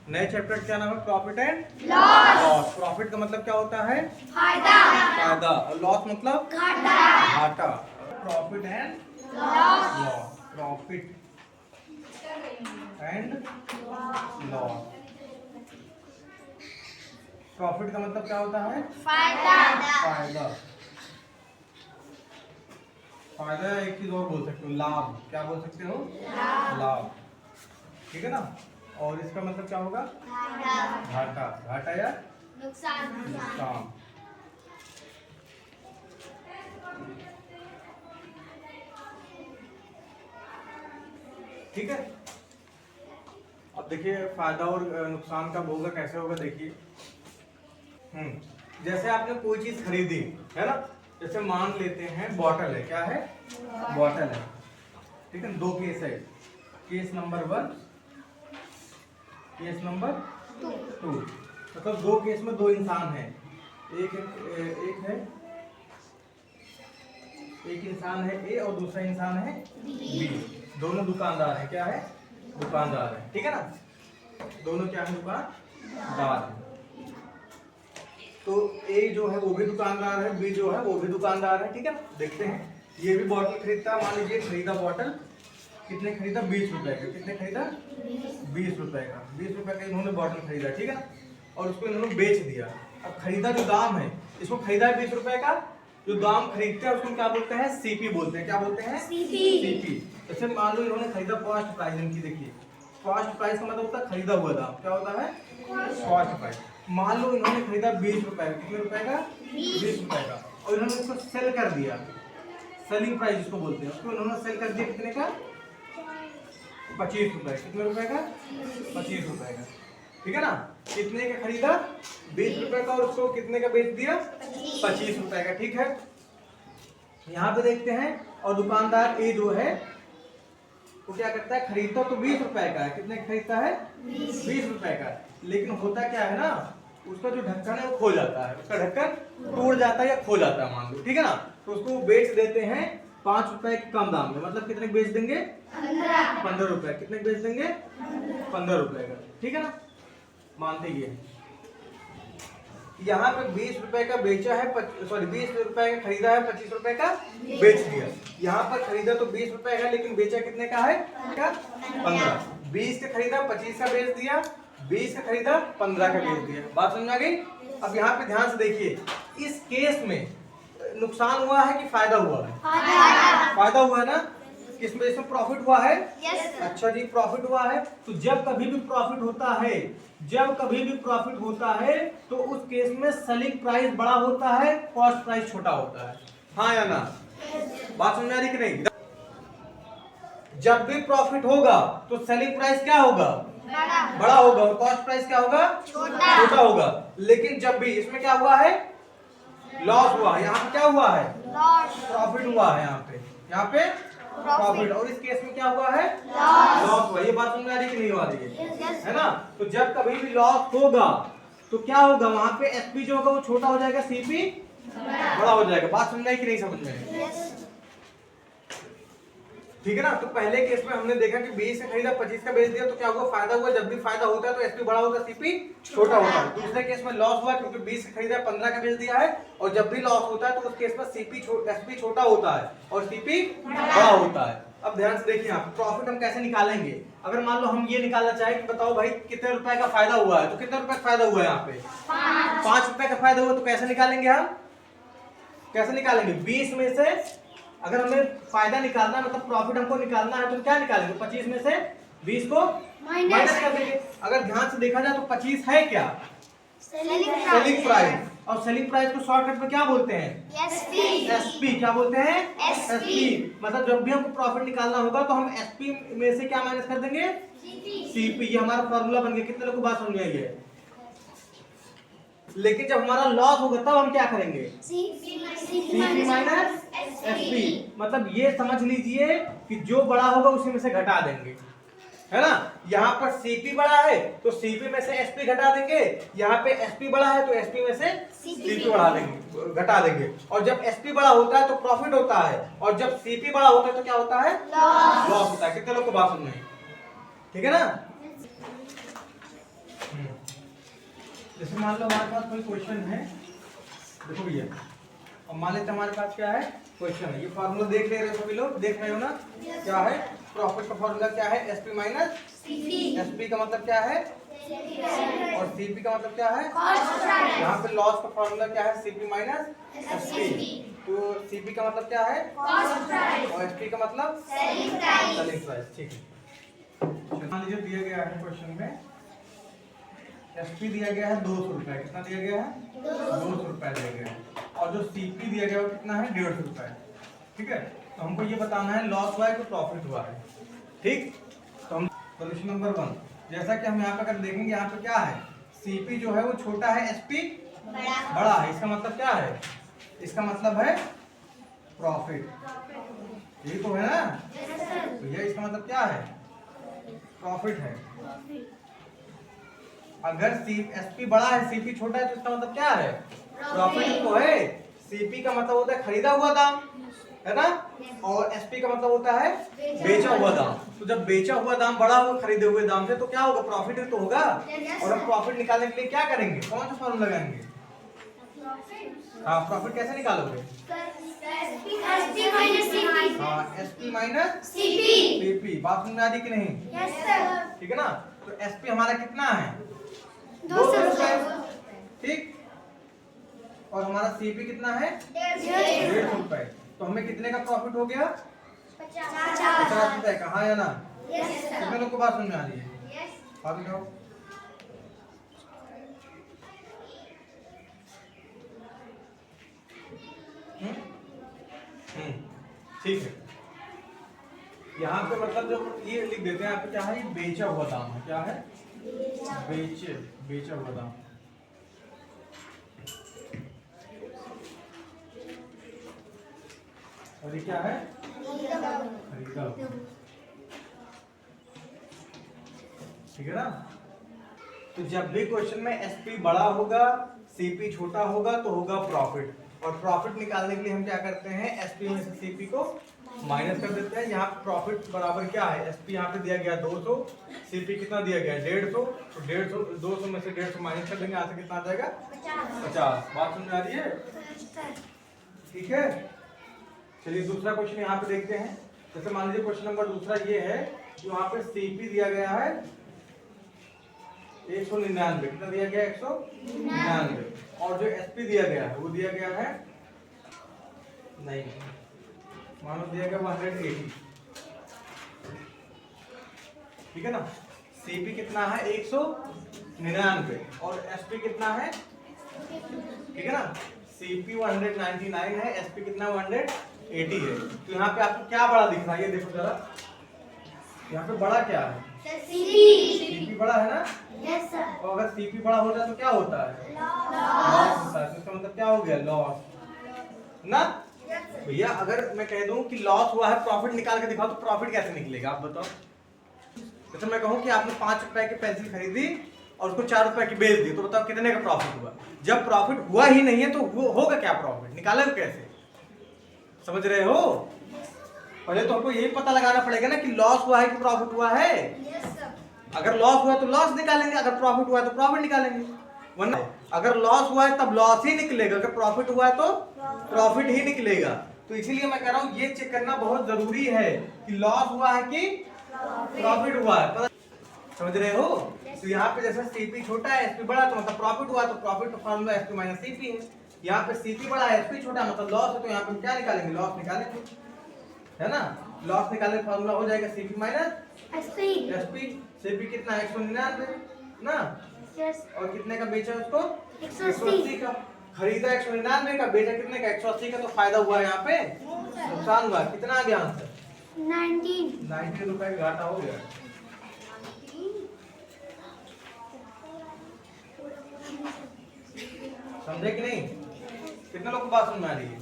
नए चैप्टर क्या नाम है? Profit and loss. प्रॉफिट का मतलब क्या होता है? फायदा। और लॉस मतलब घाटा। Profit and loss. Profit and loss. Profit का मतलब क्या होता है? फायदा। फायदा एक चीज और बोल सकते हो, लाभ। क्या बोल सकते हो? लाभ। ठीक है ना। और इसका मतलब क्या होगा? घाटा। घाटा या नुकसान। ठीक है। अब देखिए फायदा और नुकसान कब होगा, कैसे होगा, देखिए। जैसे आपने कोई चीज खरीदी है ना, जैसे मान लेते हैं बॉटल है। क्या है? बॉटल है। ठीक है। दो केस है, केस नंबर 1, केस नंबर 2। मतलब दो केस में दो इंसान हैं। एक इंसान है ए और दूसरा इंसान है बी। दोनों दुकानदार हैं। क्या है? दुकानदार है। ठीक है ना। दोनों क्या है? दुकानदार है। तो ए जो है वो भी दुकानदार है, बी जो है वो भी दुकानदार है। ठीक है ना। देखते हैं, ये भी बॉटल खरीदता है। मान लीजिए खरीदा बॉटल, कितने खरीदा? 20 रुपए का। कितने खरीदा? 20 रुपए का। 20 रुपए का इन्होंने बॉटल खरीदा। ठीक है ना। और उसको इन्होंने बेच दिया। अब खरीदा जो दाम है, इसको खरीदा है 20 रुपए का, जो दाम खरीदते हैं उसको क्या बोलते हैं? सीपी बोलते हैं। क्या बोलते हैं? सीपी। जैसे मान लो इन्होंने खरीदा कॉस्ट प्राइस। इनकी देखिए, कॉस्ट प्राइस का मतलब होता है खरीदा हुआ दाम। क्या होता है? Cost price. मान लो इन्होंने खरीदा 20 रुपए का। कितने रुपए का? 20 रुपए का। और इन्होंने इसको सेल कर दिया, सेलिंग प्राइस जिसको बोलते हैं, उसको इन्होंने सेल कर दिया कितने का? 25 रुपए। कितने रुपए का? 25 रुपए का। ठीक है ना। कितने का खरीदा? 20 रुपए का। और उसको कितने का बेच दिया? 25 रुपए का। ठीक है। यहाँ पे देखते हैं, और दुकानदार ए जो है वो क्या करता है? खरीदता तो 20 रुपए का है। कितने खरीदता है? 20 रुपए का। लेकिन होता क्या है ना, उसका जो ढक्कन है वो खो जाता है। उसका ढक्कन टूट जाता है या खो जाता है मान लो। ठीक है ना। तो उसको बेच देते हैं 5 रुपए के कम दाम में। मतलब कितने बेच देंगे? 15 रुपए। कितने बेच देंगे? 15 रुपए का। ठीक है ना। मानते ही है। यहाँ पे 20 रुपए का बेचा है, 20 रुपए का खरीदा है, 25 रुपए का बेच दिया। यहाँ पर खरीदा तो 20 रुपए का, लेकिन बेचा कितने का है? 15। 20 का खरीदा, 25 का बेच दिया। 20 का खरीदा, 15 का बेच दिया। बात समझ आ गई? अब यहाँ पे ध्यान से देखिए, इस केस में नुकसान हुआ है कि फायदा हुआ है? फायदा हुआ है ना। किसमें? इसमें प्रॉफिट हुआ है। अच्छा जी, प्रॉफिट हुआ है। तो जब कभी भी प्रॉफिट होता है, तो उस केस में सेलिंग प्राइस बड़ा होता है, कॉस्ट प्राइस छोटा होता है। हाँ या ना? बात समझ आ रही कि नहीं? जब भी प्रॉफिट होगा तो सेलिंग प्राइस क्या होगा? बड़ा होगा। और कॉस्ट प्राइस क्या होगा? छोटा होगा। लेकिन जब भी इसमें क्या हुआ है? लॉस हुआ है। यहाँ पे क्या हुआ है? प्रॉफिट हुआ है। यहाँ पे प्रॉफिट। और इस केस में क्या हुआ है? लॉस हुआ। ये बात समझ आ रही कि नहीं आ रही है ना? तो जब कभी भी लॉस होगा तो क्या होगा? वहां पे एसपी जो होगा वो छोटा हो जाएगा, सीपी बड़ा हो जाएगा। बात समझ आई कि नहीं समझ में? ठीक है ना। तो पहले केस में हमने देखा कि 20 का खरीदा, 25 का बेच दिया, तो क्या हुआ? फायदा हुआ। जब भी फायदा होता है तो एसपी बड़ा होता है, सीपी छोटा होता है। दूसरे केस में लॉस हुआ, क्योंकि 20 का खरीदा, 15 का बेच दिया है। और जब भी लॉस होता है तो उस केस में एसपी छोटा होता है और सीपी बड़ा होता है। अब ध्यान से देखिए, आप प्रॉफिट हम कैसे निकालेंगे? अगर मान लो हम ये निकालना चाहे कि बताओ भाई कितने रुपए का फायदा हुआ है, तो कितने रुपए का फायदा हुआ है? यहाँ पे 5 रुपए का फायदा हुआ। तो कैसे निकालेंगे हम? कैसे निकालेंगे? 20 में से अगर हमें फायदा निकालना है, मतलब प्रॉफिट हमको निकालना है, तो क्या निकालेंगे? 25 में से 20 को माइनस कर देंगे। अगर ध्यान से देखा जाए तो 25 है क्या? Selling price. और सेलिंग प्राइस को शॉर्टकट में क्या बोलते हैं? एसपी। क्या बोलते हैं? एसपी। मतलब जब भी हमको प्रॉफिट निकालना होगा तो हम एसपी में से क्या माइनस कर देंगे? सीपी। ये हमारा फॉर्मूला बन गया। कितने लोग को बात समझ में आई है? लेकिन जब हमारा लॉस होगा तब हम क्या करेंगे? CP minus SP. मतलब ये समझ लीजिए कि जो बड़ा होगा उसी में से घटा देंगे, है ना। यहाँ पर सीपी बड़ा है तो सीपी में से एसपी घटा देंगे। यहाँ पे एसपी बड़ा है तो एसपी में से सीपी बढ़ा देंगे, घटा देंगे। और जब एसपी बड़ा होता है तो प्रॉफिट होता है, और जब सीपी बड़ा होता है तो क्या होता है? लॉस होता है। कितने लोग को बात समझ में? ठीक है ना। जैसे मान लो हमारे पास कोई क्वेश्चन है, देखो भैया, अब मान लेते हमारे पास क्या है क्वेश्चन है, ये फार्मूला देख ले रहे हो सभी लोग, देख रहे हो ना? क्या है प्रॉफिट का फार्मूला, क्या है एसपी माइनस सीपी। एसपी का मतलब क्या है और सीपी का मतलब क्या है। यहाँ पे लॉस का फार्मूला क्या है, सीपी माइनस एसपी। तो सीपी का मतलब क्या है और एसपी का मतलब सेलिंग प्राइस। ठीक है, मान लीजिए दिया गया है क्वेश्चन में एसपी दिया गया है 200 रुपए, कितना दिया गया है 200 रुपए दिया गया है, और जो सीपी दिया गया है वो कितना है 150 रुपए। ठीक है, तो हमको ये बताना है लॉस हुआ है तो प्रॉफिट हुआ है। ठीक, तो हम सोल्यूशन नंबर 1, जैसा कि हम यहाँ पे अगर देखेंगे, यहाँ पे क्या है सीपी जो है वो छोटा है, एसपी बड़ा है, इसका मतलब क्या है, इसका मतलब है प्रॉफिट, यही तो है ना भैया, इसका मतलब क्या है प्रॉफिट है। अगर एसपी बड़ा है सीपी छोटा है तो इसका मतलब क्या है प्रॉफिट तो है। सीपी का मतलब होता है खरीदा हुआ दाम, है ना, और एसपी का मतलब होता है बेचा हुआ दाम। तो जब बेचा हुआ दाम बड़ा होगा खरीदे हुए दाम से तो क्या होगा, प्रॉफिट तो होगा। और हम प्रॉफिट निकालने के लिए क्या करेंगे, कौन सा फॉर्मूला लगाएंगे। हाँ, प्रॉफिट कैसे निकालोगे, हाँ एसपी माइनस सीपी। बात समझ में आ रही कि नहीं। ठीक है ना, तो एसपी हमारा कितना है 200 रुपए। ठीक, और हमारा सीपी कितना है 150 रुपए। तो हमें कितने का प्रॉफिट हो गया 50 रुपए का, हाँ या ना। कितने लोग को बात समझ में आ रही है, आगे जाओ। ठीक है, यहाँ पे मतलब जो ये लिख देते हैं यहाँ पे क्या है, ये बेचा हुआ दाम है, क्या है बेचा हुआ दाम। और ये क्या है खरीदा। ठीक है ना, तो जब भी क्वेश्चन में एसपी बड़ा होगा सीपी छोटा होगा तो होगा प्रॉफिट, और प्रॉफिट निकालने के लिए हम क्या करते हैं, एसपी में से सीपी को माइनस कर देते हैं। यहाँ पे प्रॉफिट बराबर क्या है, एसपी यहाँ पे दिया गया 200, सीपी कितना दिया गया 150, तो 150 200 में से 150 माइनस कर देंगे, यहाँ से कितना आ जाएगा 50। बात समझ आ रही है। ठीक है, चलिए दूसरा क्वेश्चन यहाँ पे देखते हैं। जैसे मान लीजिए क्वेश्चन नंबर दूसरा ये है, यहाँ पे सीपी दिया गया है 199, कितना दिया गया 199, और जो एसपी दिया गया है वो दिया गया है, नहीं मानो दिया गया 180। ठीक है ना, सीपी कितना है 199 और एसपी कितना है, ठीक है ना, सीपी 199 है, एसपी कितना 180 है। तो यहाँ पे आपको क्या बड़ा दिख रहा है, ये देखो जरा, यहाँ पे बड़ा क्या है सीपी बड़ा है ना। Yes sir. तो अगर सीपी बड़ा हो जाए तो क्या होता है लॉस होता है, तो इसका मतलब क्या हो गया लॉस ना। भैया अगर मैं कह दूं कि लॉस हुआ है प्रॉफिट निकाल के दिखाओ तो प्रॉफिट कैसे निकलेगा आप बताओ। जैसे मैं कहूं कि आपने 5 रुपए की पेंसिल खरीदी और उसको 4 रुपए की बेच दी, तो बताओ कितने का प्रॉफिट हुआ। जब प्रॉफिट हुआ ही नहीं है तो वो होगा क्या, प्रॉफिट निकालेगा कैसे, समझ रहे हो। पहले तो हमको यही पता लगाना पड़ेगा ना कि लॉस हुआ है कि प्रॉफिट हुआ है। अगर लॉस हुआ तो लॉस निकालेंगे, अगर प्रॉफिट हुआ है तो प्रॉफिट निकालेंगे, वरना अगर लॉस हुआ है तब लॉस ही निकलेगा, अगर प्रॉफिट हुआ है तो प्रॉफिट ही निकलेगा। तो इसीलिए मैं कह रहा हूँ ये चेक करना बहुत जरूरी है कि लॉस हुआ है कि प्रॉफिट हुआ है, समझ रहे हो। तो यहाँ पे जैसे सीपी छोटा है एसपी बड़ा तो मतलब प्रॉफिट हुआ, तो प्रॉफिट का फॉर्मूला एसपी माइनस सीपी है। यहाँ पे सीपी बड़ा है एसपी छोटा मतलब लॉस है, तो यहाँ पे क्या निकालेंगे लॉस निकालेंगे, है ना। लॉस निकालने का फॉर्मूला हो जाएगा सीपी माइनस एसपी। सीपी कितना है 199 ना, और कितने का बेचा उसको 180 का। खरीदा 199 का, बेचा कितने का 180 का, तो फायदा हुआ यहाँ पे नुकसान हुआ। कितना आ गया आंसर 19 रुपए का घाटा हो गया। समझे कि नहीं, कितने लोग को बात समझ में आ रही है।